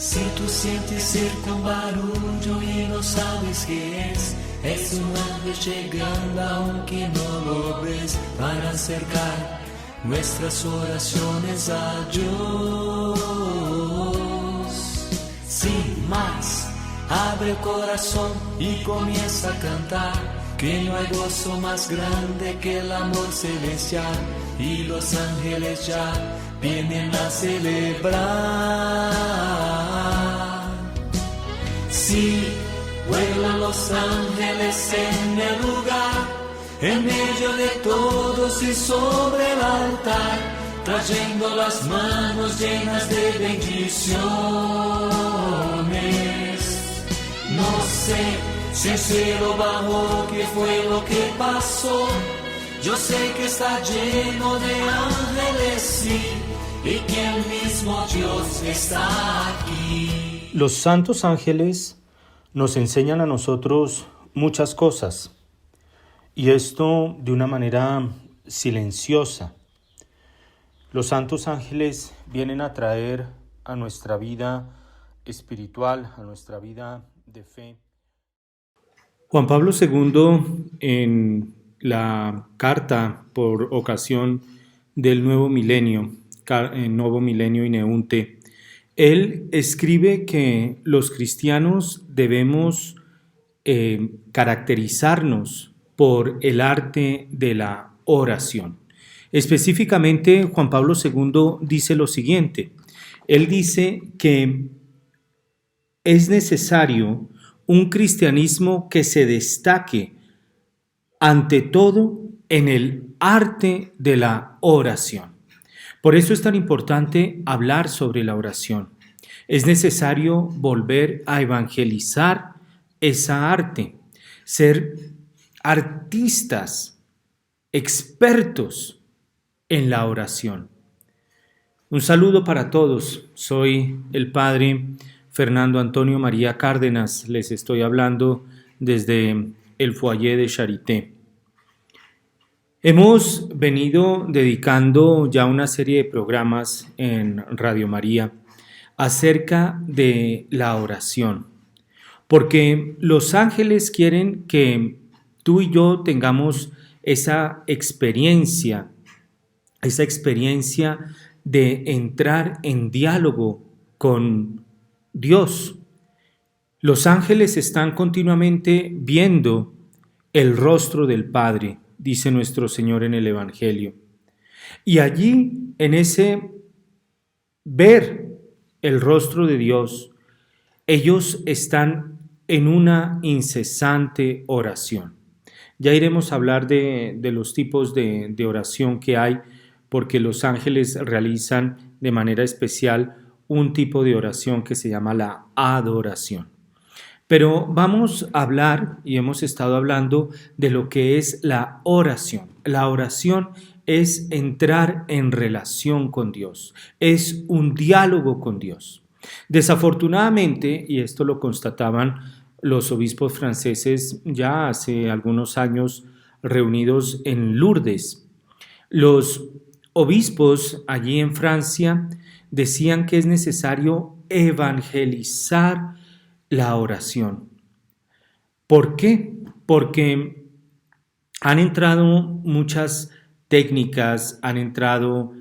Si tú sientes cerca un barullo y no sabes qué es un ángel llegando aunque no lo ves, para acercar nuestras oraciones a Dios. Sin más, abre el corazón y comienza a cantar, que no hay gozo más grande que el amor celestial, y los ángeles ya vienen a celebrar. Sí, vuelan los ángeles en el lugar, en medio de todos y sobre el altar, trayendo las manos llenas de bendiciones. No sé si el cielo bajó, qué fue lo que pasó. Yo sé que está lleno de ángeles, sí, y que el mismo Dios está aquí. Los santos ángeles nos enseñan a nosotros muchas cosas, y esto de una manera silenciosa. Los santos ángeles vienen a traer a nuestra vida espiritual, a nuestra vida de fe. Juan Pablo II, en la carta por ocasión del nuevo milenio Ineunte, él escribe que los cristianos debemos caracterizarnos por el arte de la oración. Específicamente, Juan Pablo II dice lo siguiente. Él dice que es necesario un cristianismo que se destaque ante todo en el arte de la oración. Por eso es tan importante hablar sobre la oración. Es necesario volver a evangelizar esa arte, ser artistas, expertos en la oración. Un saludo para todos. Soy el padre Fernando Antonio María Cárdenas. Les estoy hablando desde el foyer de Charité. Hemos venido dedicando ya una serie de programas en Radio María acerca de la oración, porque los ángeles quieren que tú y yo tengamos esa experiencia de entrar en diálogo con Dios. Los ángeles están continuamente viendo el rostro del Padre, dice nuestro Señor en el Evangelio. Y allí, en ese ver el rostro de Dios, ellos están en una incesante oración. Ya iremos a hablar de los tipos de oración que hay, porque los ángeles realizan de manera especial un tipo de oración que se llama la adoración. Pero vamos a hablar, y hemos estado hablando, de lo que es la oración. La oración es entrar en relación con Dios, es un diálogo con Dios. Desafortunadamente, y esto lo constataban los obispos franceses ya hace algunos años reunidos en Lourdes, los obispos allí en Francia decían que es necesario evangelizar la oración. ¿Por qué? Porque han entrado muchas técnicas, han entrado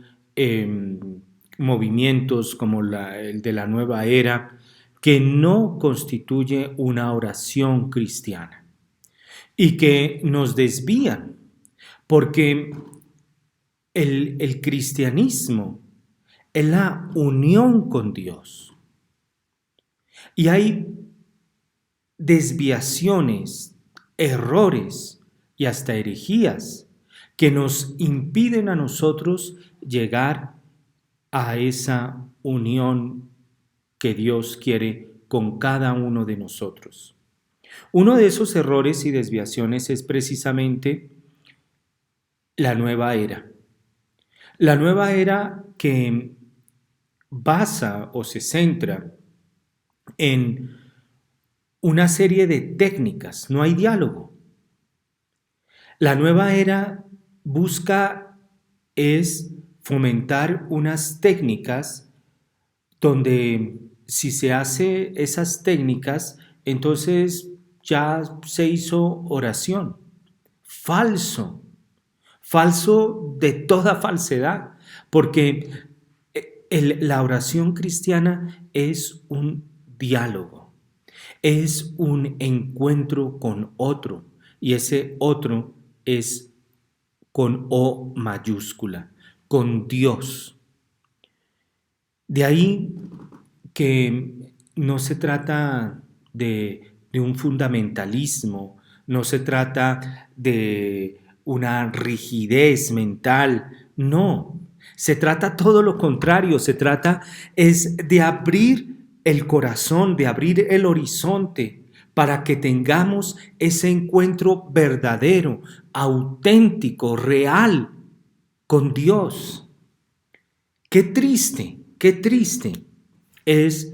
movimientos como el de la nueva era, que no constituye una oración cristiana y que nos desvían, porque el cristianismo es la unión con Dios. Y hay desviaciones, errores y hasta herejías que nos impiden a nosotros llegar a esa unión que Dios quiere con cada uno de nosotros. Uno de esos errores y desviaciones es precisamente la nueva era. La nueva era que basa o se centra en una serie de técnicas, no hay diálogo. La nueva era busca es fomentar unas técnicas donde si se hace esas técnicas, entonces ya se hizo oración. Falso, falso de toda falsedad, porque la oración cristiana es un diálogo, es un encuentro con otro, y ese otro es con O mayúscula, con Dios. De ahí que no se trata de un fundamentalismo, no se trata de una rigidez mental, no, se trata todo lo contrario, se trata es de abrir el corazón, de abrir el horizonte para que tengamos ese encuentro verdadero, auténtico, real con Dios. Qué triste es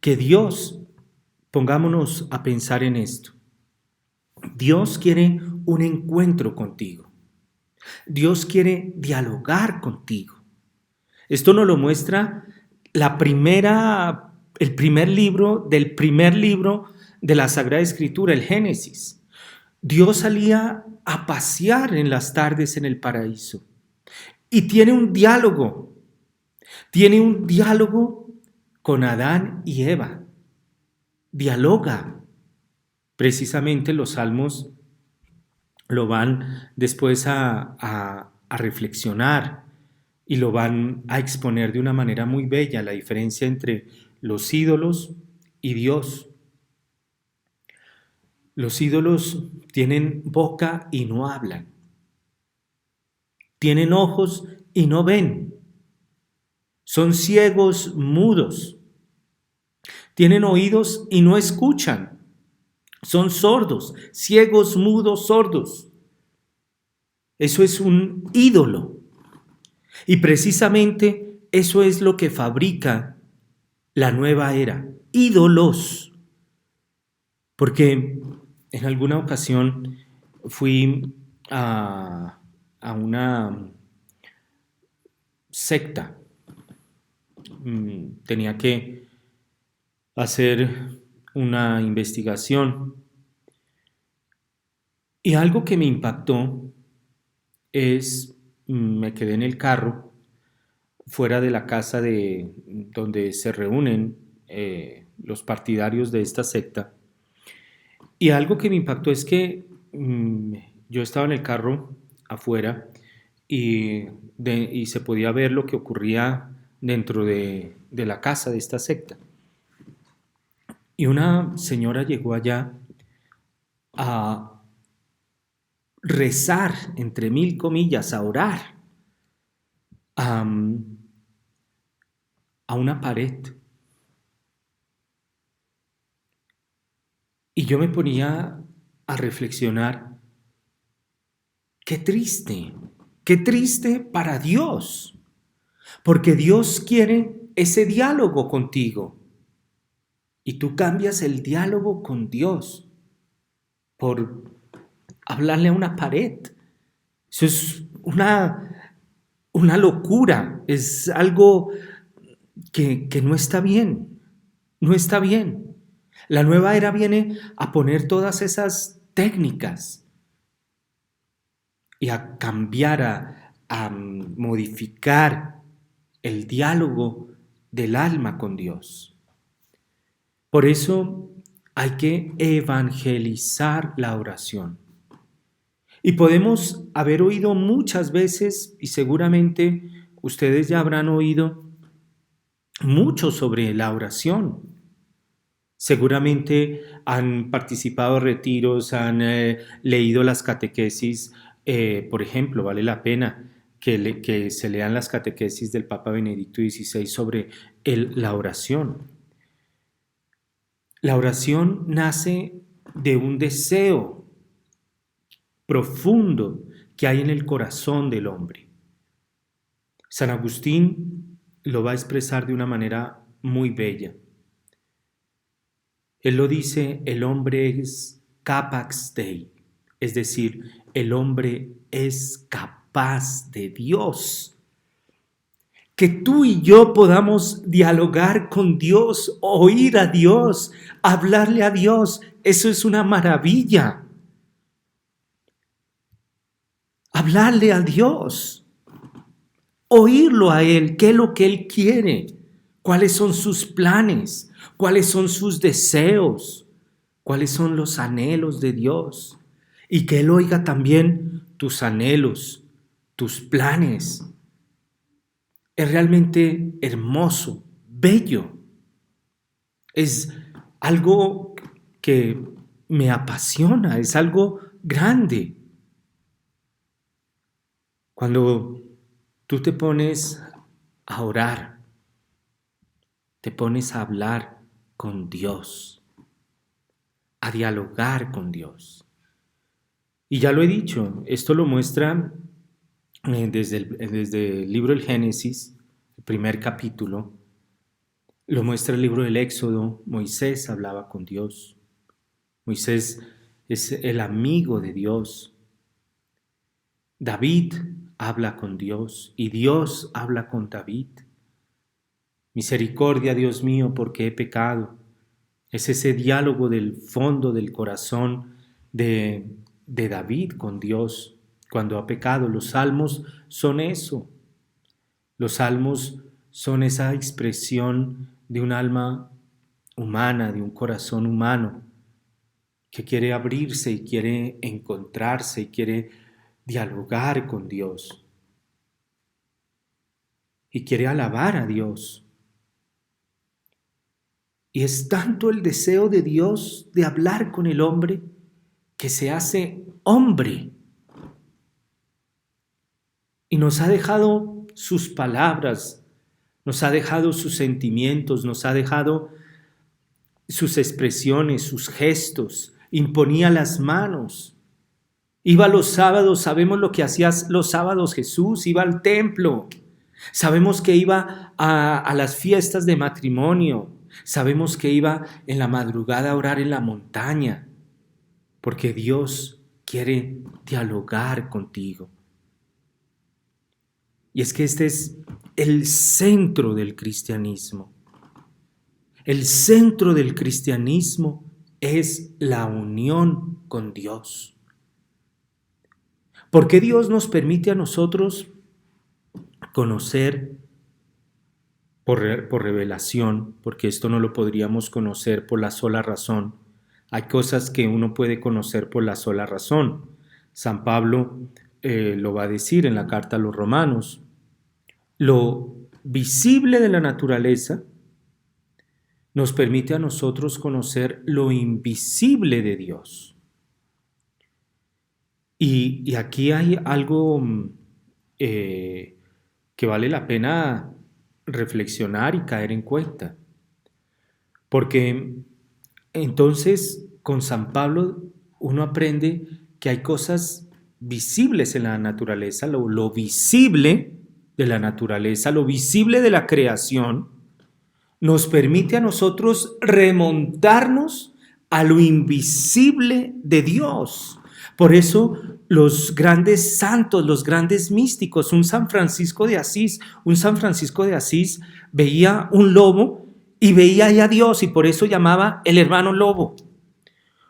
que Dios, pongámonos a pensar en esto, Dios quiere un encuentro contigo, Dios quiere dialogar contigo. Esto nos lo muestra el primer libro de la Sagrada Escritura, el Génesis. Dios salía a pasear en las tardes en el paraíso y tiene un diálogo con Adán y Eva. Dialoga. Precisamente los salmos lo van después a reflexionar y lo van a exponer de una manera muy bella, la diferencia entre los ídolos y Dios. Los ídolos tienen boca y no hablan. Tienen ojos y no ven. Son ciegos, mudos. Tienen oídos y no escuchan. Son sordos, ciegos, mudos, sordos. Eso es un ídolo. Y precisamente eso es lo que fabrica la nueva era. Ídolos. Porque en alguna ocasión fui a una secta. Tenía que hacer una investigación. Y algo que me impactó es, me quedé en el carro, fuera de la casa donde se reúnen los partidarios de esta secta. Y algo que me impactó es que yo estaba en el carro afuera y se podía ver lo que ocurría dentro de la casa de esta secta. Y una señora llegó allá a rezar, entre mil comillas, a orar a una pared. Y yo me ponía a reflexionar, qué triste para Dios, porque Dios quiere ese diálogo contigo. Y tú cambias el diálogo con Dios por hablarle a una pared. Eso es una locura, es algo que no está bien, no está bien. La nueva era viene a poner todas esas técnicas y a cambiar, a modificar el diálogo del alma con Dios. Por eso hay que evangelizar la oración. Y podemos haber oído muchas veces, y seguramente ustedes ya habrán oído mucho sobre la oración. Seguramente han participado en retiros, han leído las catequesis. Por ejemplo, vale la pena que se lean las catequesis del Papa Benedicto XVI sobre la oración. La oración nace de un deseo profundo que hay en el corazón del hombre. San Agustín lo va a expresar de una manera muy bella. Él lo dice, el hombre es capax Dei, es decir, el hombre es capaz de Dios. que tú y yo podamos dialogar con Dios, oír a Dios, hablarle a Dios. Eso es una maravilla. Hablarle a Dios, oírlo a Él, qué es lo que Él quiere, cuáles son sus planes, cuáles son sus deseos, cuáles son los anhelos de Dios. Y que Él oiga también tus anhelos, tus planes. Es realmente hermoso, bello. Es algo que me apasiona, es algo grande. Cuando tú te pones a orar, te pones a hablar con Dios, a dialogar con Dios. Y ya lo he dicho, esto lo muestra desde el libro del Génesis, el primer capítulo, lo muestra el libro del Éxodo. Moisés hablaba con Dios. Moisés es el amigo de Dios. David habla con Dios y Dios habla con David. Misericordia, Dios mío, porque he pecado. Es ese diálogo del fondo del corazón de David con Dios cuando ha pecado. Los salmos son eso. Los salmos son esa expresión de un alma humana, de un corazón humano que quiere abrirse y quiere encontrarse y quiere dialogar con Dios y quiere alabar a Dios. Y es tanto el deseo de Dios de hablar con el hombre que se hace hombre y nos ha dejado sus palabras, nos ha dejado sus sentimientos, nos ha dejado sus expresiones, sus gestos, imponía las manos. Iba los sábados, sabemos lo que hacía los sábados Jesús, iba al templo. Sabemos que iba a las fiestas de matrimonio. Sabemos que iba en la madrugada a orar en la montaña, porque Dios quiere dialogar contigo. Y es que este es el centro del cristianismo. El centro del cristianismo es la unión con Dios. ¿Por qué Dios nos permite a nosotros conocer por revelación? Porque esto no lo podríamos conocer por la sola razón. Hay cosas que uno puede conocer por la sola razón. San Pablo lo va a decir en la carta a los Romanos. Lo visible de la naturaleza nos permite a nosotros conocer lo invisible de Dios. Y aquí hay algo que vale la pena reflexionar y caer en cuenta. Porque entonces con San Pablo uno aprende que hay cosas visibles en la naturaleza, lo visible de la naturaleza, lo visible de la creación, nos permite a nosotros remontarnos a lo invisible de Dios. Por eso los grandes santos, los grandes místicos, un San Francisco de Asís veía un lobo y veía a Dios y por eso llamaba el hermano lobo.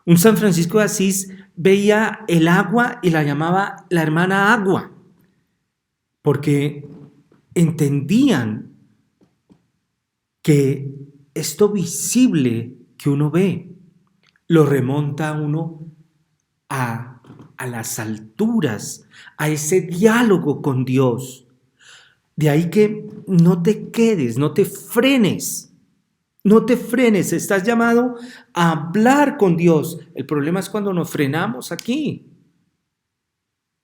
Un San Francisco de Asís veía el agua y la llamaba la hermana agua, porque entendían que esto visible que uno ve lo remonta a uno a las alturas, a ese diálogo con Dios. De ahí que no te quedes, no te frenes, estás llamado a hablar con Dios. El problema es cuando nos frenamos aquí.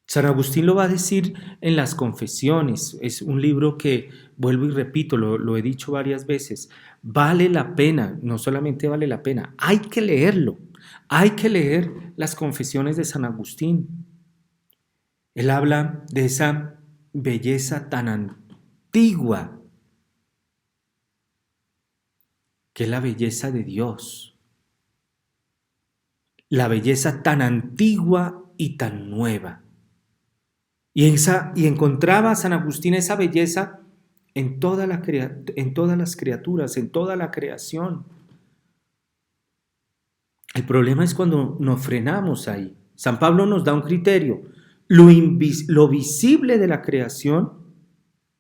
San Agustín lo va a decir en las Confesiones. Es un libro que, vuelvo y repito, lo he dicho varias veces, vale la pena, no solamente vale la pena, hay que leerlo. Hay que leer las Confesiones de San Agustín. Él habla de esa belleza tan antigua, que es la belleza de Dios. La belleza tan antigua y tan nueva. Y encontraba San Agustín esa belleza en todas las criaturas, en toda la creación. El problema es cuando nos frenamos ahí. San Pablo nos da un criterio. Lo visible de la creación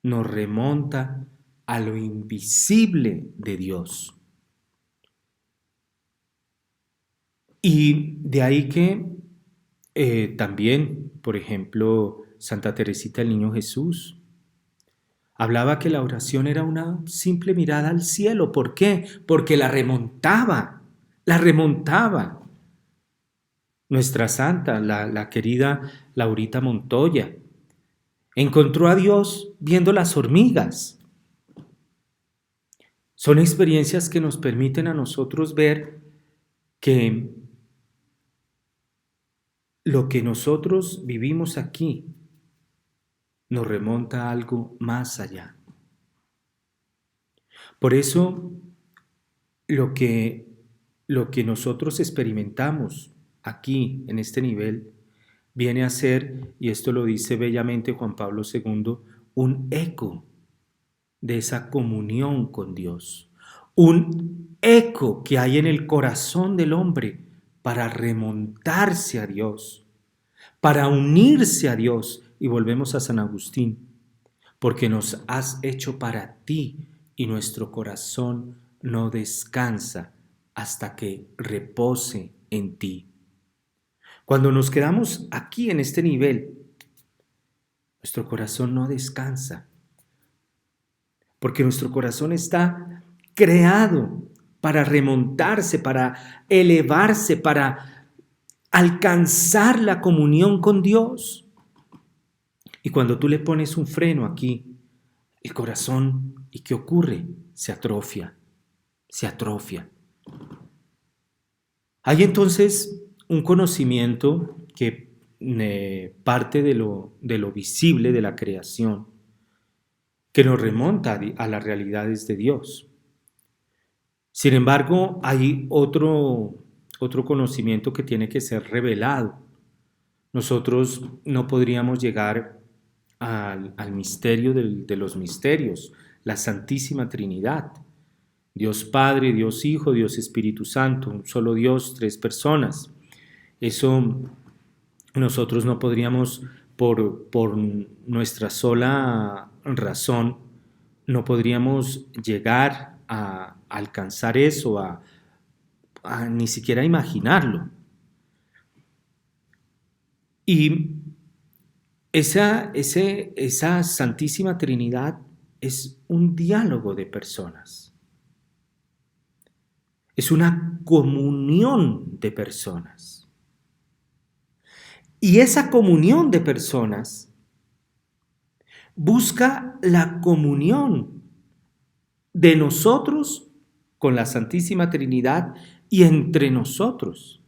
nos remonta a lo invisible de Dios. Y de ahí que también, por ejemplo, Santa Teresita del Niño Jesús hablaba que la oración era una simple mirada al cielo. ¿Por qué? Porque la remontaba. Nuestra santa, la querida Laurita Montoya, encontró a Dios viendo las hormigas. Son experiencias que nos permiten a nosotros ver que lo que nosotros vivimos aquí nos remonta a algo más allá. Por eso, lo que nosotros experimentamos aquí, en este nivel, viene a ser, y esto lo dice bellamente Juan Pablo II, un eco de esa comunión con Dios, un eco que hay en el corazón del hombre para remontarse a Dios, para unirse a Dios. Y volvemos a San Agustín, porque nos has hecho para ti y nuestro corazón no descansa hasta que repose en ti. Cuando nos quedamos aquí en este nivel, nuestro corazón no descansa, porque nuestro corazón está creado para remontarse, para elevarse, para alcanzar la comunión con Dios. Y cuando tú le pones un freno aquí, el corazón, ¿y qué ocurre? Se atrofia. Hay entonces un conocimiento que parte de lo visible de la creación, que nos remonta a las realidades de Dios. Sin embargo, hay otro conocimiento que tiene que ser revelado. Nosotros no podríamos llegar al misterio de los misterios, la Santísima Trinidad. Dios Padre, Dios Hijo, Dios Espíritu Santo, un solo Dios, tres personas. Eso nosotros no podríamos, por nuestra sola razón, no podríamos llegar a alcanzar eso, a ni siquiera imaginarlo. Y esa Santísima Trinidad es un diálogo de personas. Es una comunión de personas. Y esa comunión de personas busca la comunión de nosotros con la Santísima Trinidad y entre nosotros.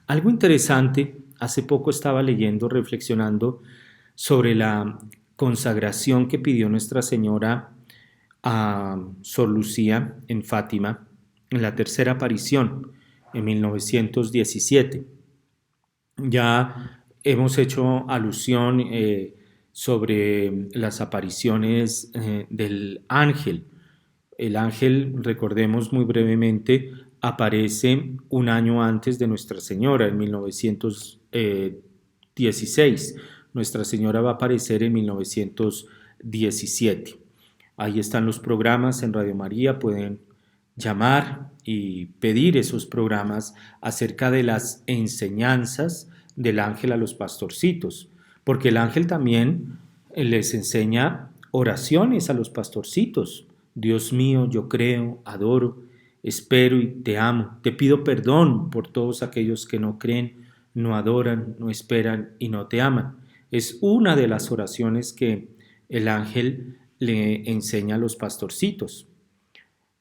Algo interesante, hace poco estaba leyendo, reflexionando sobre la consagración que pidió Nuestra Señora a Sor Lucía en Fátima, en la tercera aparición, en 1917. Ya hemos hecho alusión sobre las apariciones del ángel. El ángel, recordemos muy brevemente, aparece un año antes de Nuestra Señora, en 1916. Nuestra Señora va a aparecer en 1917. Ahí están los programas en Radio María, pueden llamar y pedir esos programas acerca de las enseñanzas del ángel a los pastorcitos, porque el ángel también les enseña oraciones a los pastorcitos. Dios mío, yo creo, adoro, espero y te amo. Te pido perdón por todos aquellos que no creen, no adoran, no esperan y no te aman. Es una de las oraciones que el ángel le enseña a los pastorcitos.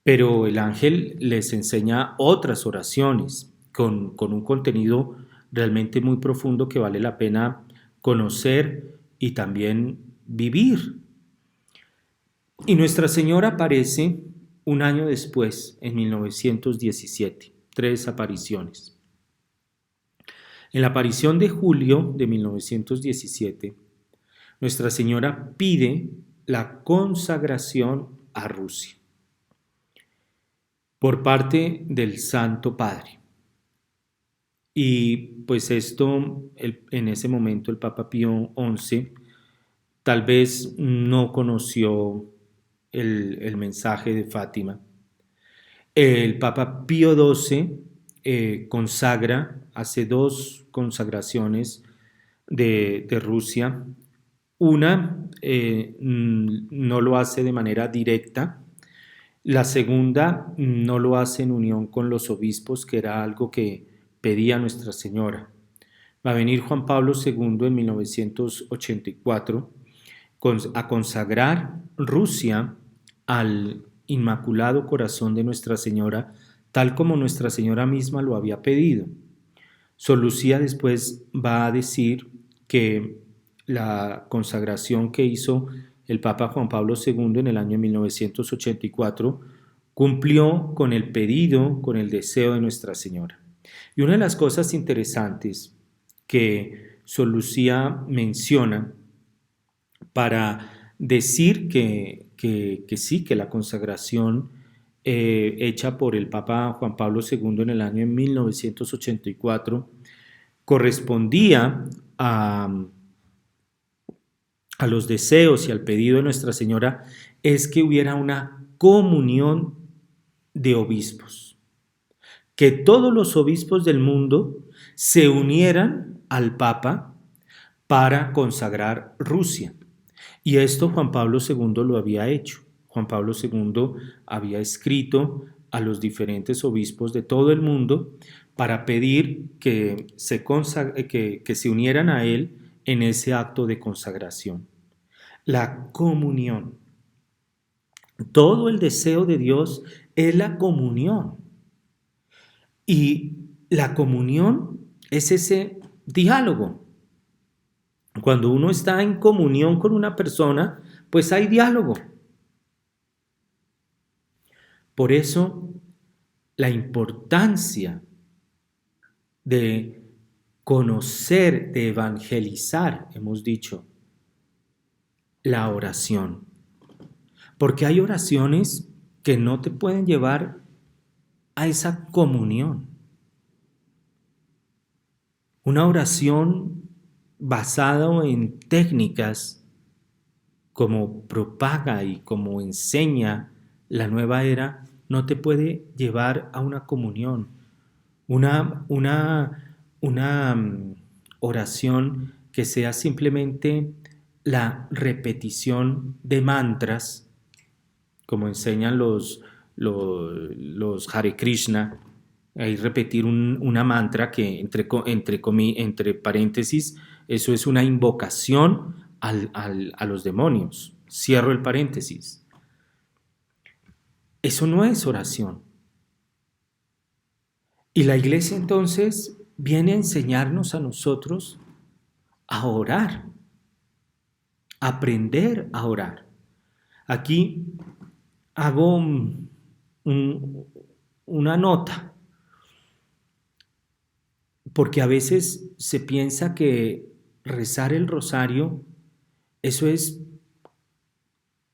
Pero el ángel les enseña otras oraciones con un contenido realmente muy profundo que vale la pena conocer y también vivir. Y Nuestra Señora aparece un año después, en 1917, 3 apariciones. En la aparición de julio de 1917, Nuestra Señora pide la consagración a Rusia por parte del Santo Padre. Y pues esto, en ese momento el Papa Pío XI tal vez no conoció el mensaje de Fátima. El Papa Pío XII consagra, hace dos consagraciones de Rusia. Una no lo hace de manera directa. La segunda no lo hace en unión con los obispos, que era algo que pedía Nuestra Señora. Va a venir Juan Pablo II en 1984 a consagrar Rusia al Inmaculado Corazón de Nuestra Señora, tal como Nuestra Señora misma lo había pedido. Sor Lucía después va a decir que la consagración que hizo el Papa Juan Pablo II en el año 1984 cumplió con el pedido, con el deseo de Nuestra Señora. Y una de las cosas interesantes que Sor Lucía menciona para decir que sí, que la consagración hecha por el Papa Juan Pablo II en el año 1984 correspondía a los deseos y al pedido de Nuestra Señora, es que hubiera una comunión de obispos, que todos los obispos del mundo se unieran al Papa para consagrar Rusia. Y esto Juan Pablo II lo había hecho. Juan Pablo II había escrito a los diferentes obispos de todo el mundo para pedir que se unieran a él en ese acto de consagración. La comunión. Todo el deseo de Dios es la comunión. Y la comunión es ese diálogo. Cuando uno está en comunión con una persona, pues hay diálogo. Por eso, la importancia de conocer, de evangelizar, hemos dicho, la oración. Porque hay oraciones que no te pueden llevar a esa comunión. Una oración basada en técnicas como propaga y como enseña la nueva era, no te puede llevar a una comunión. Una oración que sea simplemente la repetición de mantras, como enseñan los Hare Krishna. Hay repetir una mantra que entre paréntesis, eso es una invocación a los demonios. Cierro el paréntesis. Eso no es oración. Y la iglesia entonces viene a enseñarnos a nosotros a orar, a aprender a orar. Aquí hago una nota, porque a veces se piensa que rezar el rosario, eso es,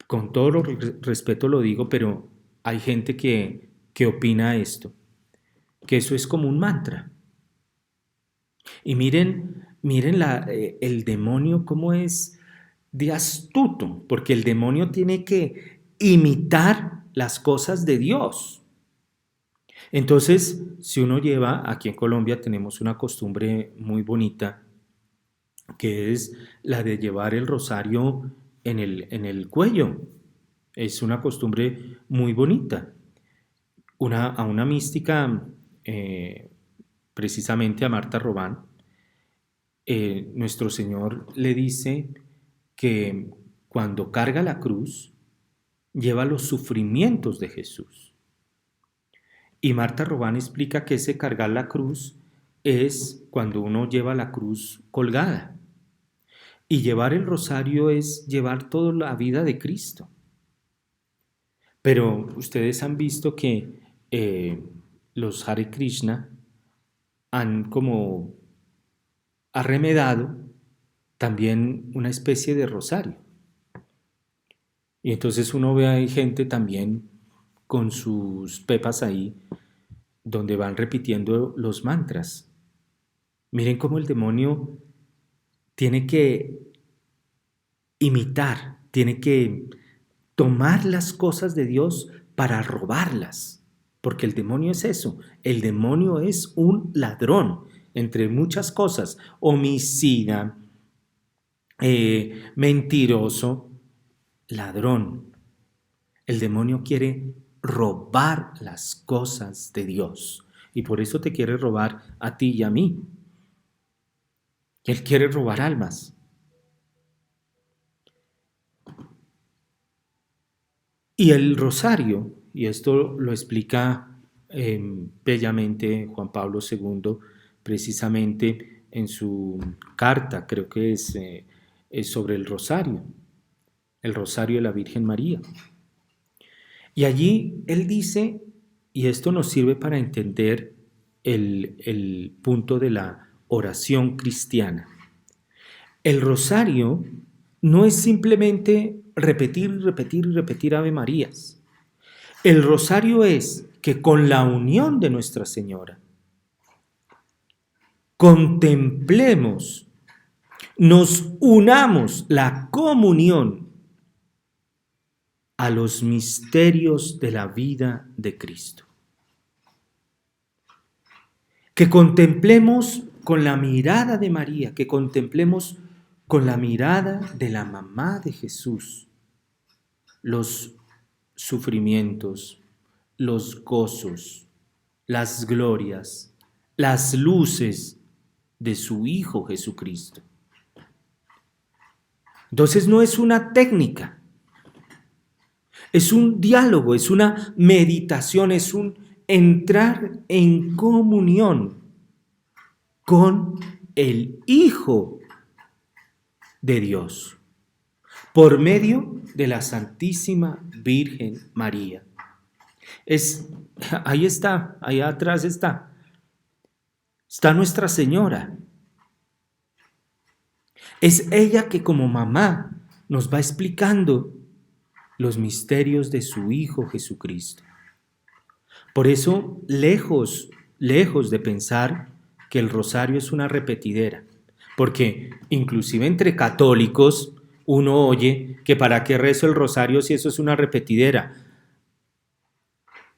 con todo respeto lo digo, pero hay gente que opina esto, que eso es como un mantra. Y miren el demonio cómo es de astuto, porque el demonio tiene que imitar las cosas de Dios. Entonces, si uno lleva, aquí en Colombia tenemos una costumbre muy bonita, que es la de llevar el rosario en el cuello. Es una costumbre muy bonita. A una mística, precisamente a Marta Robán, nuestro Señor le dice que cuando carga la cruz, lleva los sufrimientos de Jesús. Y Marta Robán explica que ese cargar la cruz es cuando uno lleva la cruz colgada. Y llevar el rosario es llevar toda la vida de Cristo. Pero ustedes han visto que los Hare Krishna han como arremedado también una especie de rosario. Y entonces uno ve ahí gente también con sus pepas ahí, donde van repitiendo los mantras. Miren cómo el demonio tiene que imitar, tiene que tomar las cosas de Dios para robarlas, porque el demonio es eso, el demonio es un ladrón, entre muchas cosas, homicida, mentiroso, ladrón. El demonio quiere robar las cosas de Dios y por eso te quiere robar a ti y a mí. Él quiere robar almas. Y el rosario, y esto lo explica bellamente Juan Pablo II, precisamente en su carta, creo que es sobre el rosario de la Virgen María. Y allí él dice, y esto nos sirve para entender el punto de la oración cristiana. El rosario no es simplemente repetir y repetir y repetir Ave Marías. El rosario es que con la unión de Nuestra Señora contemplemos, nos unamos la comunión a los misterios de la vida de Cristo. Que contemplemos con la mirada de María, que contemplemos con la mirada de la mamá de Jesús los sufrimientos, los gozos, las glorias, las luces de su Hijo Jesucristo. Entonces no es una técnica, es un diálogo, es una meditación, es un entrar en comunión con el Hijo de Dios por medio de la Santísima Virgen María. Ahí está, allá atrás está Nuestra Señora. Es ella que como mamá nos va explicando los misterios de su Hijo Jesucristo. Por eso, lejos de pensar que el rosario es una repetidera, porque inclusive entre católicos uno oye que para qué rezo el rosario si eso es una repetidera,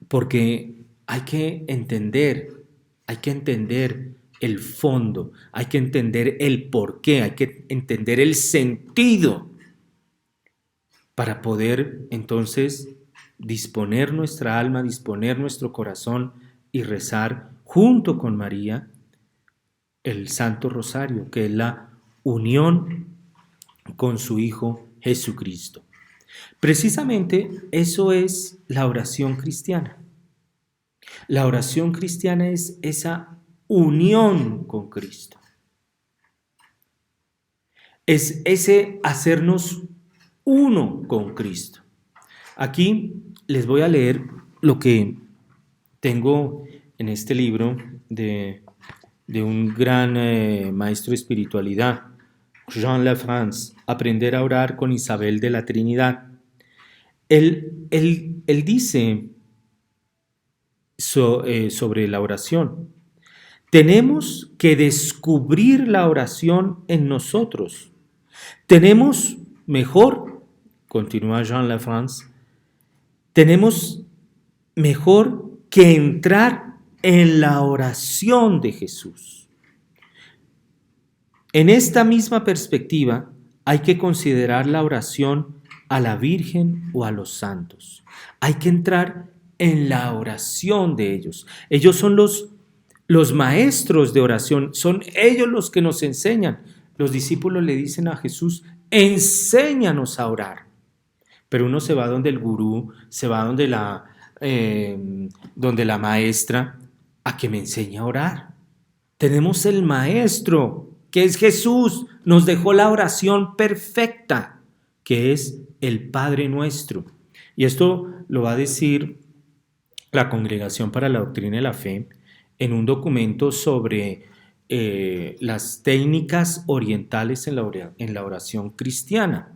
porque hay que entender el fondo, hay que entender el porqué, hay que entender el sentido para poder entonces disponer nuestra alma, disponer nuestro corazón y rezar junto con María el Santo Rosario, que es la unión con su Hijo Jesucristo. Precisamente eso es la oración cristiana. La oración cristiana es esa unión con Cristo. Es ese hacernos uno con Cristo. Aquí les voy a leer lo que tengo en este libro de un gran maestro de espiritualidad, Jean Lafrance, Aprender a orar con Isabel de la Trinidad. Él dice sobre la oración: tenemos que descubrir la oración en nosotros. Tenemos mejor, continúa Jean Lafrance, tenemos mejor que entrar en la oración de Jesús. En esta misma perspectiva hay que considerar la oración a la Virgen o a los santos. Hay que entrar en la oración de ellos. Ellos son los maestros de oración, son ellos los que nos enseñan. Los discípulos le dicen a Jesús: enséñanos a orar. Pero uno se va donde el gurú, se va donde la maestra, a que me enseñe a orar. Tenemos el maestro, que es Jesús, nos dejó la oración perfecta, que es el Padre Nuestro. Y esto lo va a decir la Congregación para la Doctrina de la Fe en un documento sobre las técnicas orientales en la oración cristiana.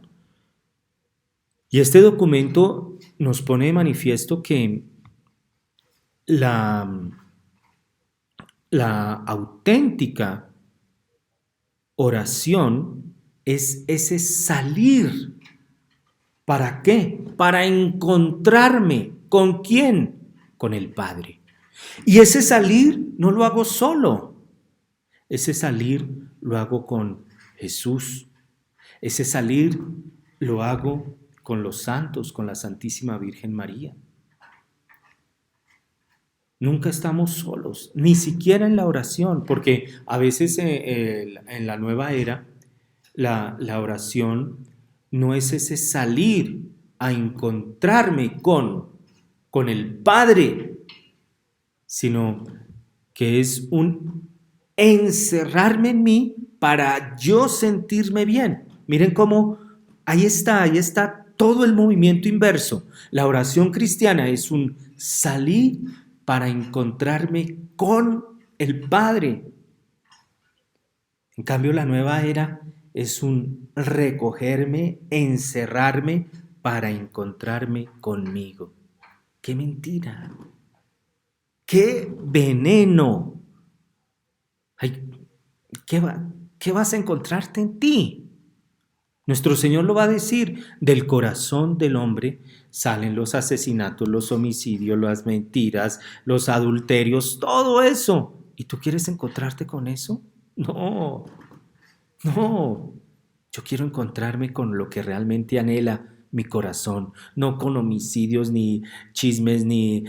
Y este documento nos pone de manifiesto que la, la auténtica oración es ese salir. ¿Para qué? Para encontrarme. ¿Con quién? Con el Padre. Y ese salir no lo hago solo. Ese salir lo hago con Jesús. Ese salir lo hago con los santos, con la Santísima Virgen María. Nunca estamos solos, ni siquiera en la oración, porque a veces en la nueva era la oración no es ese salir a encontrarme con el Padre, sino que es un encerrarme en mí para yo sentirme bien. Miren cómo ahí está todo el movimiento inverso. La oración cristiana es un salir para encontrarme con el Padre. En cambio, la nueva era es un recogerme, encerrarme para encontrarme conmigo. ¡Qué mentira! ¡Qué veneno! Ay, ¿qué vas a encontrarte en ti? Nuestro Señor lo va a decir, del corazón del hombre salen los asesinatos, los homicidios, las mentiras, los adulterios, todo eso. ¿Y tú quieres encontrarte con eso? No, no. Yo quiero encontrarme con lo que realmente anhela mi corazón, no con homicidios, ni chismes, ni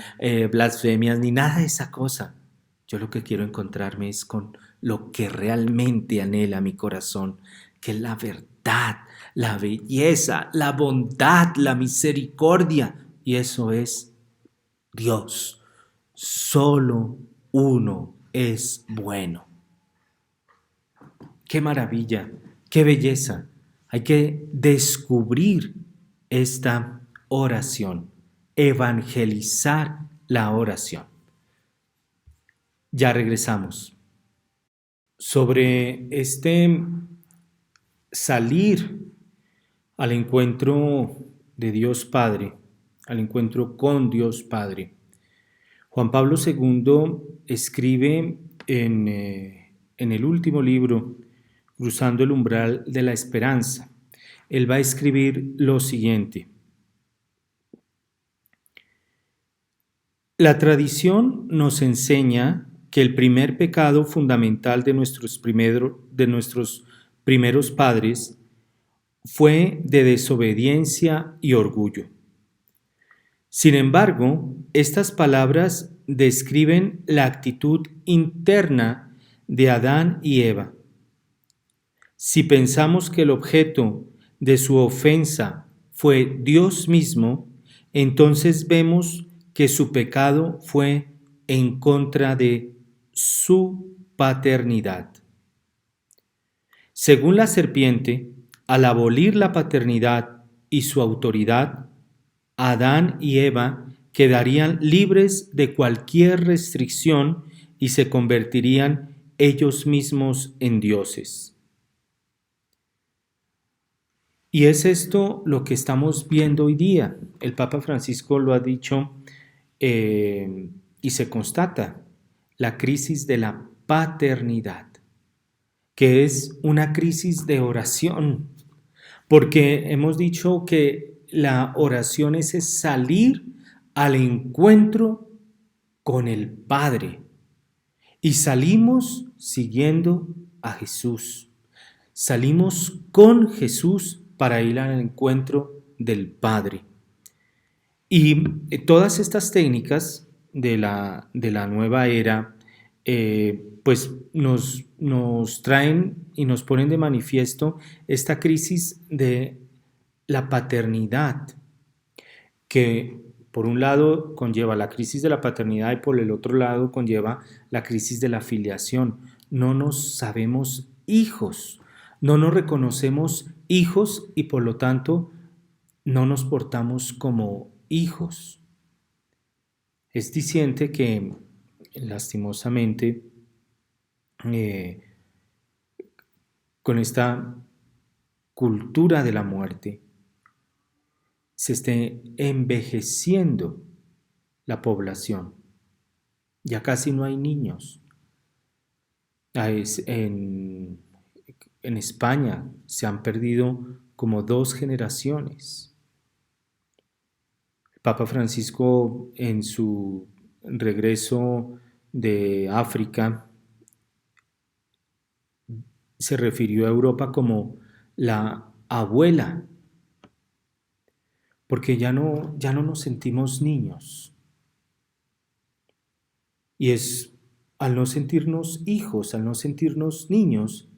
blasfemias, ni nada de esa cosa. Yo lo que quiero encontrarme es con lo que realmente anhela mi corazón, que es la verdad, la belleza, la bondad, la misericordia. Y eso es Dios. Solo uno es bueno. ¡Qué maravilla! ¡Qué belleza! Hay que descubrir esta oración, evangelizar la oración. Ya regresamos. Sobre este salir al encuentro de Dios Padre, al encuentro con Dios Padre, Juan Pablo II escribe en el último libro, Cruzando el umbral de la esperanza. Él va a escribir lo siguiente: la tradición nos enseña que el primer pecado fundamental de nuestros primeros padres fue de desobediencia y orgullo. Sin embargo, estas palabras describen la actitud interna de Adán y Eva. Si pensamos que el objeto de su ofensa fue Dios mismo, entonces vemos que su pecado fue en contra de su paternidad. Según la serpiente, al abolir la paternidad y su autoridad, Adán y Eva quedarían libres de cualquier restricción y se convertirían ellos mismos en dioses. Y es esto lo que estamos viendo hoy día. El Papa Francisco lo ha dicho y se constata, la crisis de la paternidad, que es una crisis de oración, porque hemos dicho que la oración es salir al encuentro con el Padre y salimos siguiendo a Jesús. Salimos con Jesús para ir al encuentro del Padre. Y todas estas técnicas de la nueva era pues nos traen y nos ponen de manifiesto esta crisis de la paternidad, que por un lado conlleva la crisis de la paternidad y por el otro lado conlleva la crisis de la filiación. No nos sabemos hijos, no nos reconocemos hijos y por lo tanto no nos portamos como hijos. Es diciente que lastimosamente con esta cultura de la muerte se esté envejeciendo la población. Ya casi no hay niños. En España se han perdido como 2 generaciones. El Papa Francisco, en su regreso de África, se refirió a Europa como la abuela, porque ya no nos sentimos niños. Y es al no sentirnos hijos, al no sentirnos niños,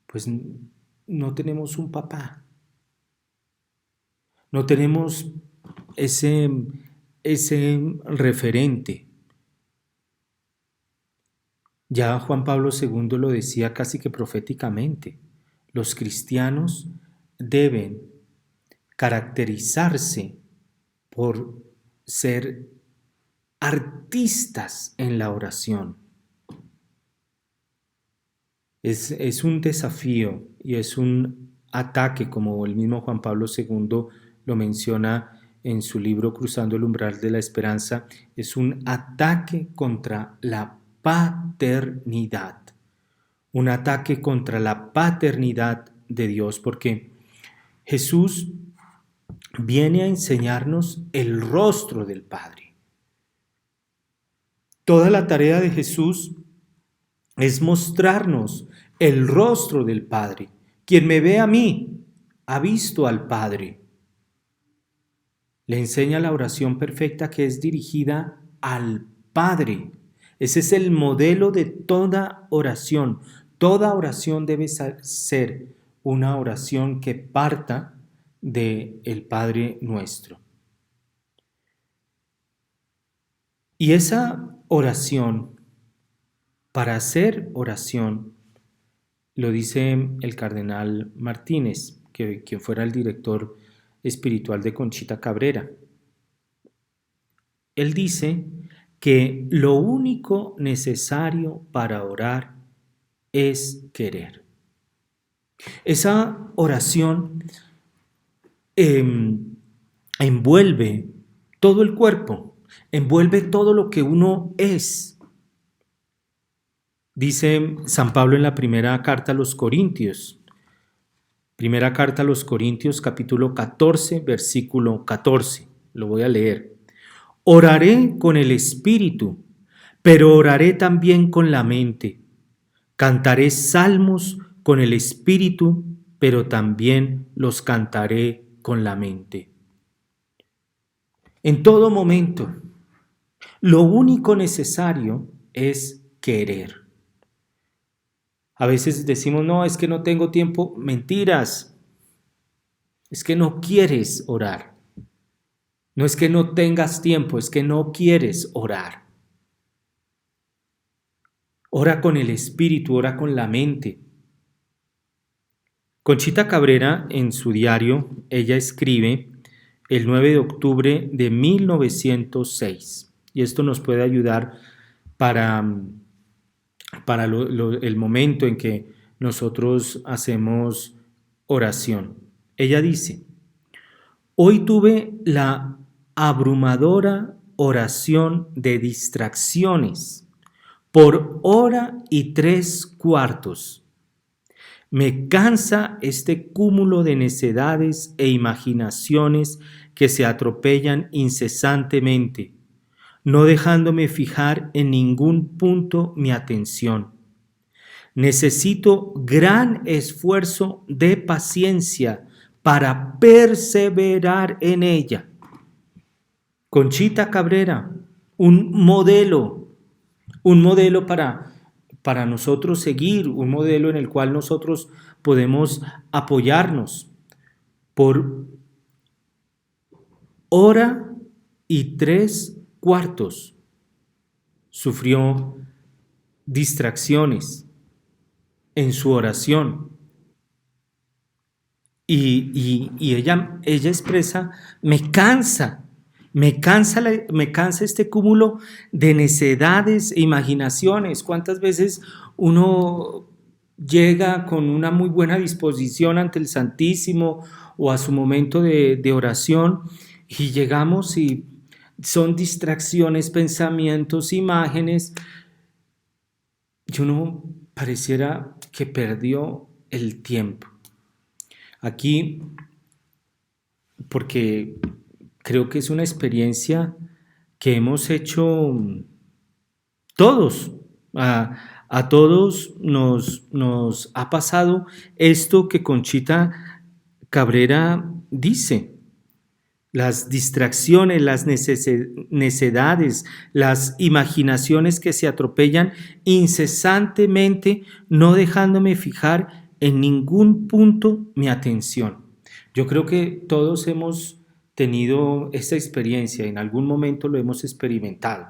pues no tenemos un papá. No tenemos ese referente. Ya Juan Pablo II lo decía casi que proféticamente. Los cristianos deben caracterizarse por ser artistas en la oración. Es un desafío y es un ataque, como el mismo Juan Pablo II lo menciona en su libro Cruzando el umbral de la esperanza. Es un ataque contra la paternidad, un ataque contra la paternidad de Dios, porque Jesús viene a enseñarnos el rostro del Padre. Toda la tarea de Jesús es mostrarnos el rostro del Padre. Quien me ve a mí, ha visto al Padre. Le enseña la oración perfecta que es dirigida al Padre. Ese es el modelo de toda oración. Toda oración debe ser una oración que parta del Padre nuestro. Y esa oración, para hacer oración, lo dice el cardenal Martínez, quien fuera el director espiritual de Conchita Cabrera. Él dice que lo único necesario para orar es querer. Esa oración envuelve todo el cuerpo, envuelve todo lo que uno es. Dice San Pablo en la primera carta a los Corintios, capítulo 14, versículo 14, lo voy a leer. Oraré con el espíritu, pero oraré también con la mente. Cantaré salmos con el espíritu, pero también los cantaré con la mente. En todo momento, lo único necesario es querer. A veces decimos, no, es que no tengo tiempo. Mentiras. Es que no quieres orar. No es que no tengas tiempo, es que no quieres orar. Ora con el espíritu, ora con la mente. Conchita Cabrera, en su diario, ella escribe el 9 de octubre de 1906. Y esto nos puede ayudar para el momento en que nosotros hacemos oración. Ella dice, hoy tuve la abrumadora oración de distracciones por 1:03. Me cansa este cúmulo de necedades e imaginaciones que se atropellan incesantemente, no dejándome fijar en ningún punto mi atención. Necesito gran esfuerzo de paciencia para perseverar en ella. Conchita Cabrera, un modelo para nosotros seguir, un modelo en el cual nosotros podemos apoyarnos. Por 1:03 sufrió distracciones en su oración. Y ella expresa, me cansa este cúmulo de necedades e imaginaciones. ¿Cuántas veces uno llega con una muy buena disposición ante el Santísimo o a su momento de oración Y llegamos y son distracciones, pensamientos, imágenes, y uno pareciera que perdió el tiempo. Aquí, porque creo que es una experiencia que hemos hecho todos. A todos nos ha pasado esto que Conchita Cabrera dice. Las distracciones, las necedades, las imaginaciones que se atropellan incesantemente, no dejándome fijar en ningún punto mi atención. Yo creo que todos hemos tenido esa experiencia, en algún momento lo hemos experimentado.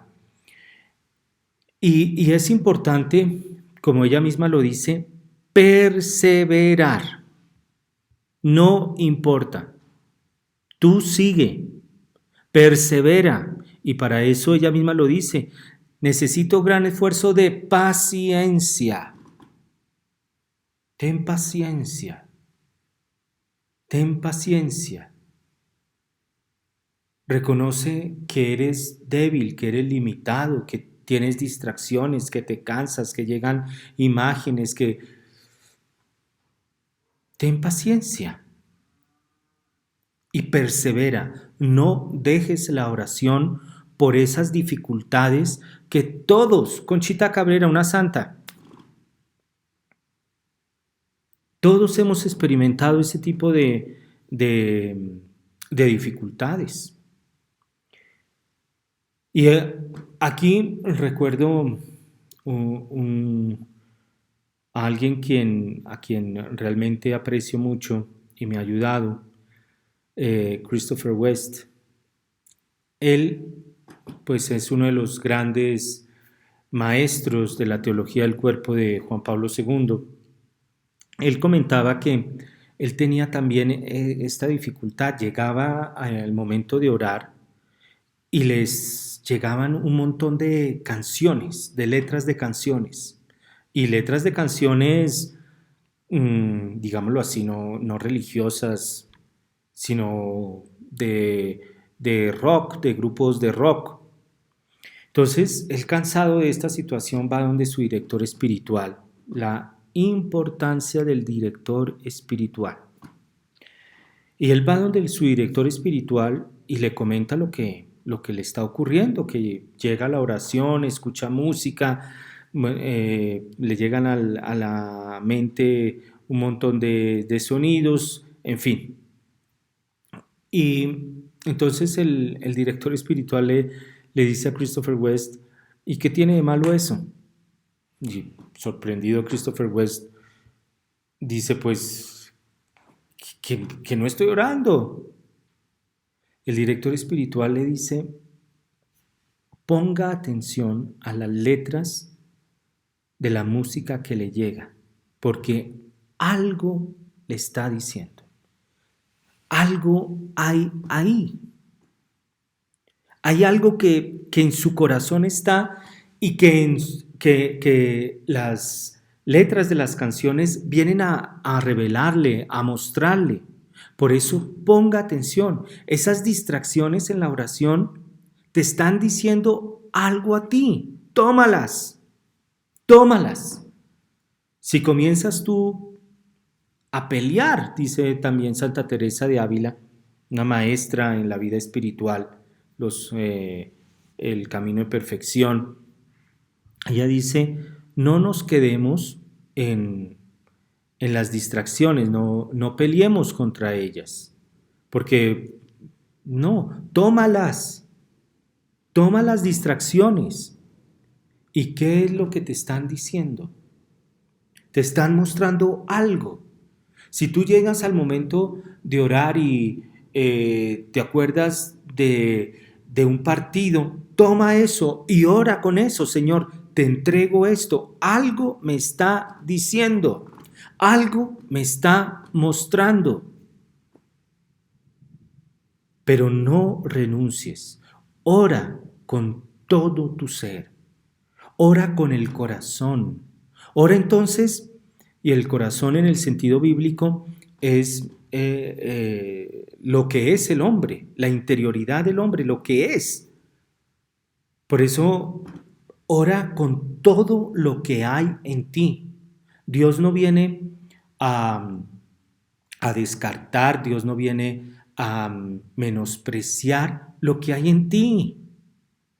Y es importante, como ella misma lo dice, perseverar. No importa. Tú sigue, persevera. Y para eso ella misma lo dice. Necesito gran esfuerzo de paciencia. Ten paciencia. Ten paciencia. Reconoce que eres débil, que eres limitado, que tienes distracciones, que te cansas, que llegan imágenes, que... Ten paciencia y persevera. No dejes la oración por esas dificultades que todos, Conchita Cabrera, una santa, todos hemos experimentado ese tipo de dificultades. Y aquí recuerdo a alguien a quien realmente aprecio mucho y me ha ayudado, Christopher West. Él, pues, es uno de los grandes maestros de la teología del cuerpo de Juan Pablo II. Él comentaba que él tenía también esta dificultad. Llegaba al momento de orar y les llegaban un montón de canciones, de letras de canciones. Y letras de canciones, digámoslo así, no religiosas, sino de rock, de grupos de rock. Entonces, él, cansado de esta situación, va donde su director espiritual. La importancia del director espiritual. Y él va donde su director espiritual y le comenta lo que le está ocurriendo, que llega a la oración, escucha música, le llegan a la mente un montón de sonidos, en fin. Y entonces el director espiritual le dice a Christopher West, ¿y qué tiene de malo eso? Y sorprendido Christopher West dice, pues, que no estoy orando. El director espiritual le dice, ponga atención a las letras de la música que le llega, porque algo le está diciendo. Algo hay ahí. Hay algo que en su corazón está y que las letras de las canciones vienen a revelarle, a mostrarle. Por eso ponga atención. Esas distracciones en la oración te están diciendo algo a ti. Tómalas. Tómalas. Si comienzas tú a pelear, dice también Santa Teresa de Ávila, una maestra en la vida espiritual, el camino de perfección. Ella dice, no nos quedemos en las distracciones, no peleemos contra ellas, porque no, toma las distracciones. ¿Y qué es lo que te están diciendo? Te están mostrando algo. Si tú llegas al momento de orar y te acuerdas de un partido, toma eso y ora con eso. Señor, te entrego esto. Algo me está diciendo. Algo me está mostrando. Pero no renuncies. Ora con todo tu ser. Ora con el corazón. Ora entonces, y el corazón en el sentido bíblico es lo que es el hombre, la interioridad del hombre, lo que es. Por eso, ora con todo lo que hay en ti. Dios no viene a descartar, Dios no viene a menospreciar lo que hay en ti,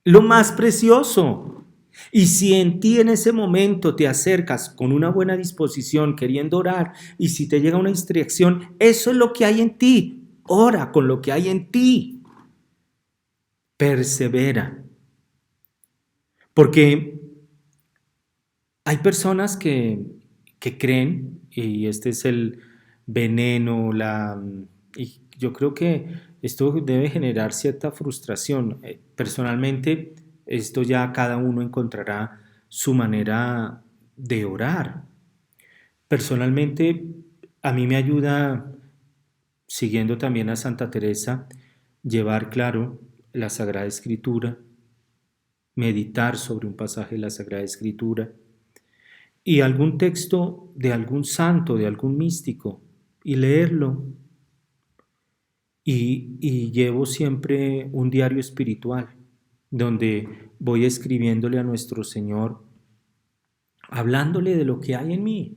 lo más precioso. Y si en ti en ese momento te acercas con una buena disposición, queriendo orar, y si te llega una distracción, eso es lo que hay en ti. Ora con lo que hay en ti. Persevera. Porque hay personas que creen, y este es el veneno, y yo creo que esto debe generar cierta frustración. Personalmente, esto ya cada uno encontrará su manera de orar. Personalmente, a mí me ayuda, siguiendo también a Santa Teresa, llevar claro la Sagrada Escritura, meditar sobre un pasaje de la Sagrada Escritura y algún texto de algún santo, de algún místico, y leerlo. Y llevo siempre un diario espiritual donde voy escribiéndole a nuestro Señor, hablándole de lo que hay en mí.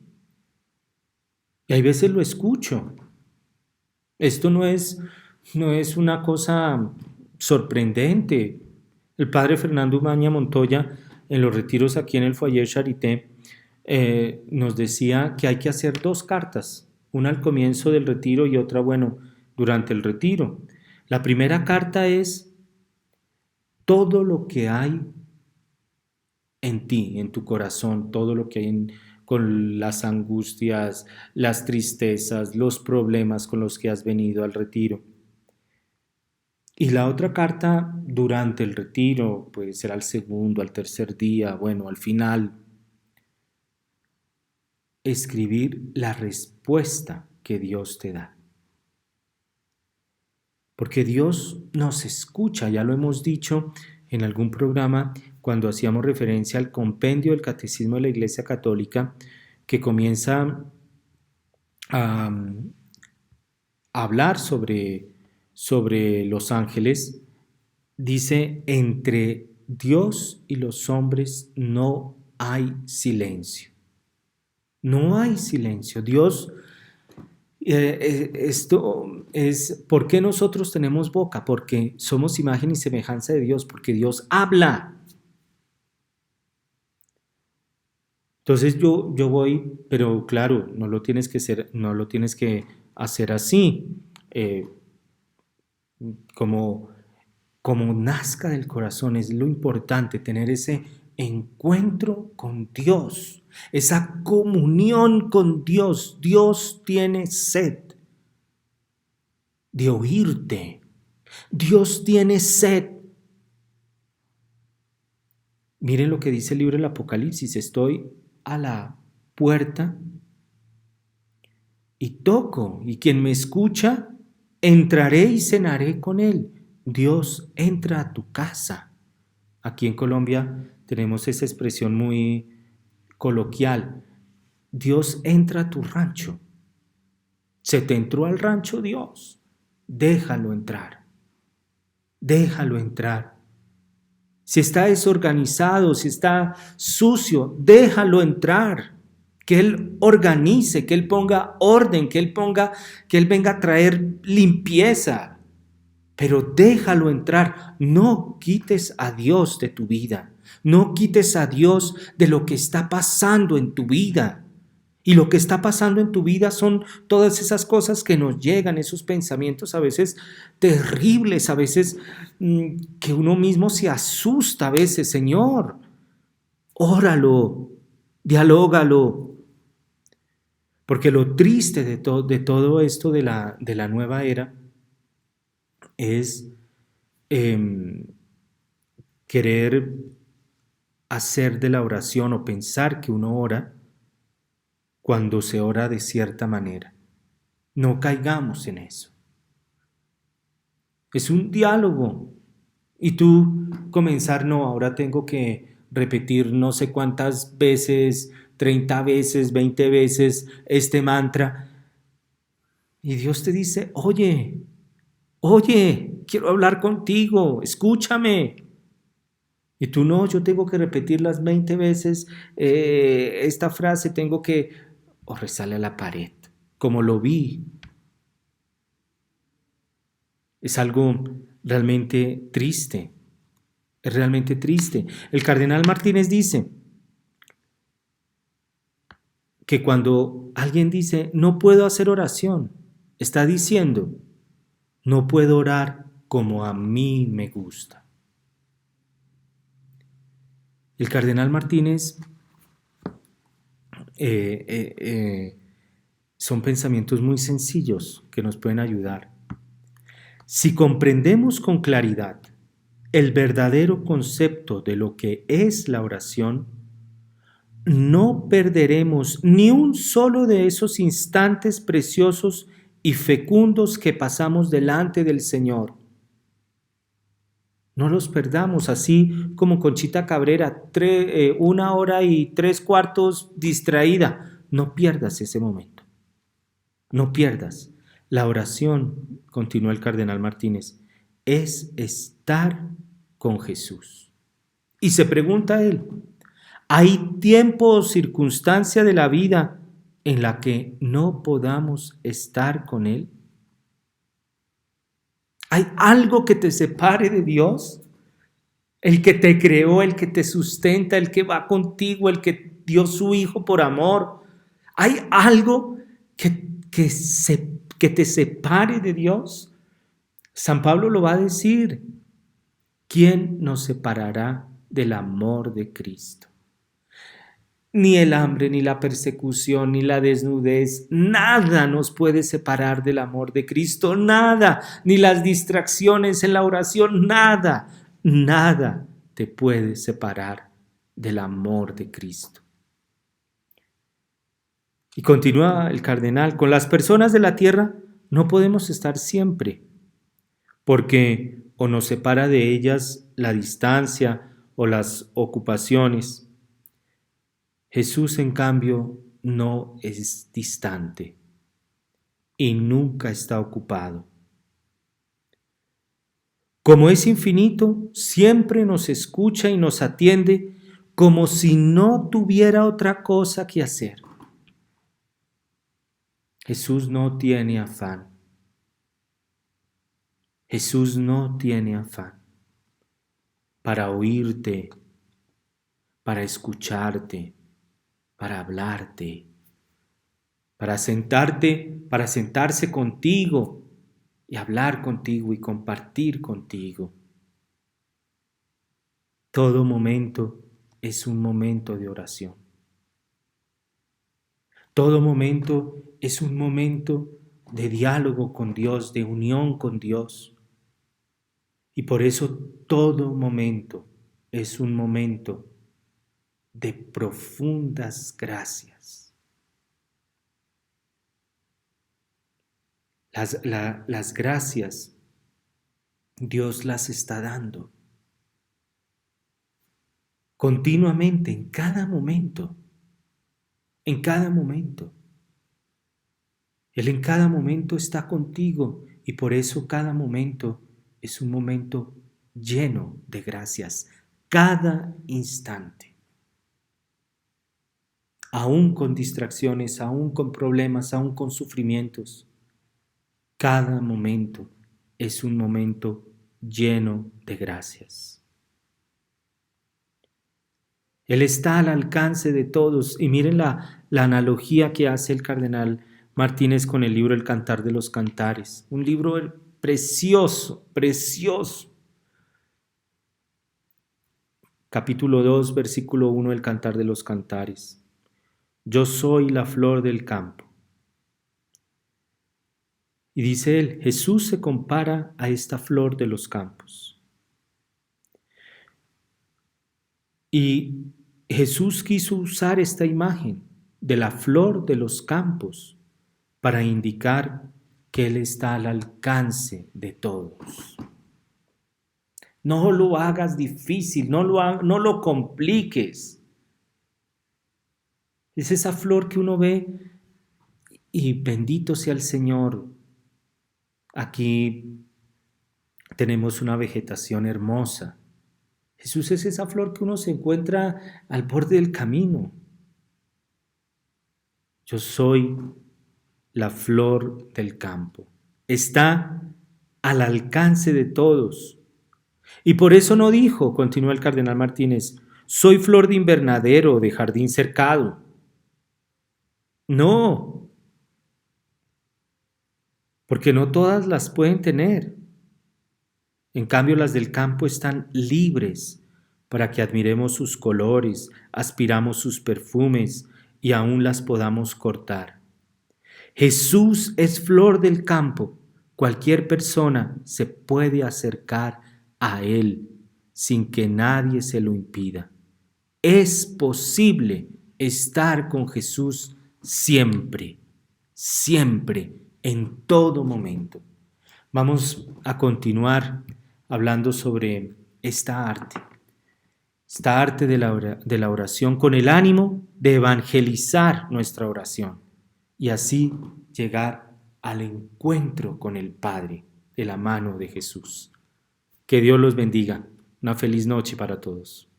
Y hay veces lo escucho. Esto no es una cosa sorprendente. El padre Fernando Umaña Montoya, en los retiros aquí en el Foyer Charité, nos decía que hay que hacer 2 cartas, una al comienzo del retiro y otra, durante el retiro. La primera carta es todo lo que hay en ti, en tu corazón, todo lo que hay con las angustias, las tristezas, los problemas con los que has venido al retiro. Y la otra carta durante el retiro, puede ser al segundo, al tercer día, al final, escribir la respuesta que Dios te da. Porque Dios nos escucha, ya lo hemos dicho en algún programa cuando hacíamos referencia al compendio del Catecismo de la Iglesia Católica, que comienza a hablar sobre los ángeles. Dice: entre Dios y los hombres no hay silencio. No hay silencio. Dios, esto es, ¿por qué nosotros tenemos boca? Porque somos imagen y semejanza de Dios, porque Dios habla. Entonces yo voy, pero claro, no lo tienes que hacer así, como nazca del corazón. Es lo importante, tener ese encuentro con Dios, esa comunión con Dios. Dios tiene sed de oírte. Dios tiene sed. Miren lo que dice el libro del Apocalipsis: estoy a la puerta y toco, y quien me escucha, entraré y cenaré con él. Dios entra a tu casa. Aquí en Colombia tenemos esa expresión muy coloquial: Dios entra a tu rancho. Se te entró al rancho Dios, déjalo entrar. Déjalo entrar. Si está desorganizado, si está sucio, déjalo entrar. Que Él organice, que Él ponga orden, que Él venga a traer limpieza. Pero déjalo entrar. No quites a Dios de tu vida. No quites a Dios de lo que está pasando en tu vida. Y lo que está pasando en tu vida son todas esas cosas que nos llegan, esos pensamientos a veces terribles, a veces que uno mismo se asusta a veces. Señor, óralo, dialógalo. Porque lo triste de todo esto de la nueva era es querer hacer de la oración o pensar que uno ora cuando se ora de cierta manera. No caigamos en eso. Es un diálogo. Y tú comenzar: no, ahora tengo que repetir no sé cuántas veces, 30 veces, 20 veces este mantra. Y Dios te dice: oye, oye, quiero hablar contigo, escúchame. Y tú no, yo tengo que repetir las 20 veces esta frase, o rezarle a la pared, como lo vi. Es algo realmente triste, es realmente triste. El cardenal Martínez dice que cuando alguien dice, no puedo hacer oración, está diciendo, no puedo orar como a mí me gusta. El cardenal Martínez son pensamientos muy sencillos que nos pueden ayudar. Si comprendemos con claridad el verdadero concepto de lo que es la oración, no perderemos ni un solo de esos instantes preciosos y fecundos que pasamos delante del Señor. No los perdamos, así como Conchita Cabrera, 1 hora y 3/4 distraída. No pierdas ese momento. No pierdas. La oración, continuó el cardenal Martínez, es estar con Jesús. Y se pregunta él, ¿hay tiempo o circunstancia de la vida en la que no podamos estar con Él? ¿Hay algo que te separe de Dios? El que te creó, el que te sustenta, el que va contigo, el que dio su Hijo por amor. ¿Hay algo que te separe de Dios? San Pablo lo va a decir. ¿Quién nos separará del amor de Cristo? Ni el hambre, ni la persecución, ni la desnudez, nada nos puede separar del amor de Cristo, nada, ni las distracciones en la oración, nada te puede separar del amor de Cristo. Y continúa el cardenal, con las personas de la tierra no podemos estar siempre, porque o nos separa de ellas la distancia o las ocupaciones. Jesús, en cambio, no es distante y nunca está ocupado. Como es infinito, siempre nos escucha y nos atiende como si no tuviera otra cosa que hacer. Jesús no tiene afán. Jesús no tiene afán para oírte, para escucharte, para hablarte, para sentarse contigo y hablar contigo y compartir contigo. Todo momento es un momento de oración. Todo momento es un momento de diálogo con Dios, de unión con Dios. Y por eso todo momento es un momento de profundas gracias. Las gracias Dios las está dando continuamente, en cada momento. En cada momento. Él en cada momento está contigo y por eso cada momento es un momento lleno de gracias. Cada instante. Aún con distracciones, aún con problemas, aún con sufrimientos. Cada momento es un momento lleno de gracias. Él está al alcance de todos. Y miren la analogía que hace el cardenal Martínez con el libro El Cantar de los Cantares. Un libro precioso, precioso. Capítulo 2, versículo 1 del Cantar de los Cantares. Yo soy la flor del campo. Y dice él, Jesús se compara a esta flor de los campos. Y Jesús quiso usar esta imagen de la flor de los campos para indicar que Él está al alcance de todos. No lo hagas difícil, no lo compliques. Es esa flor que uno ve y bendito sea el Señor. Aquí tenemos una vegetación hermosa. Jesús es esa flor que uno se encuentra al borde del camino. Yo soy la flor del campo. Está al alcance de todos. Y por eso no dijo, continúa el cardenal Martínez, soy flor de invernadero, de jardín cercado. No, porque no todas las pueden tener. En cambio, las del campo están libres para que admiremos sus colores, aspiramos sus perfumes y aún las podamos cortar. Jesús es flor del campo. Cualquier persona se puede acercar a Él sin que nadie se lo impida. Es posible estar con Jesús siempre, siempre, en todo momento. Vamos a continuar hablando sobre esta arte de la oración con el ánimo de evangelizar nuestra oración y así llegar al encuentro con el Padre de la mano de Jesús. Que Dios los bendiga. Una feliz noche para todos.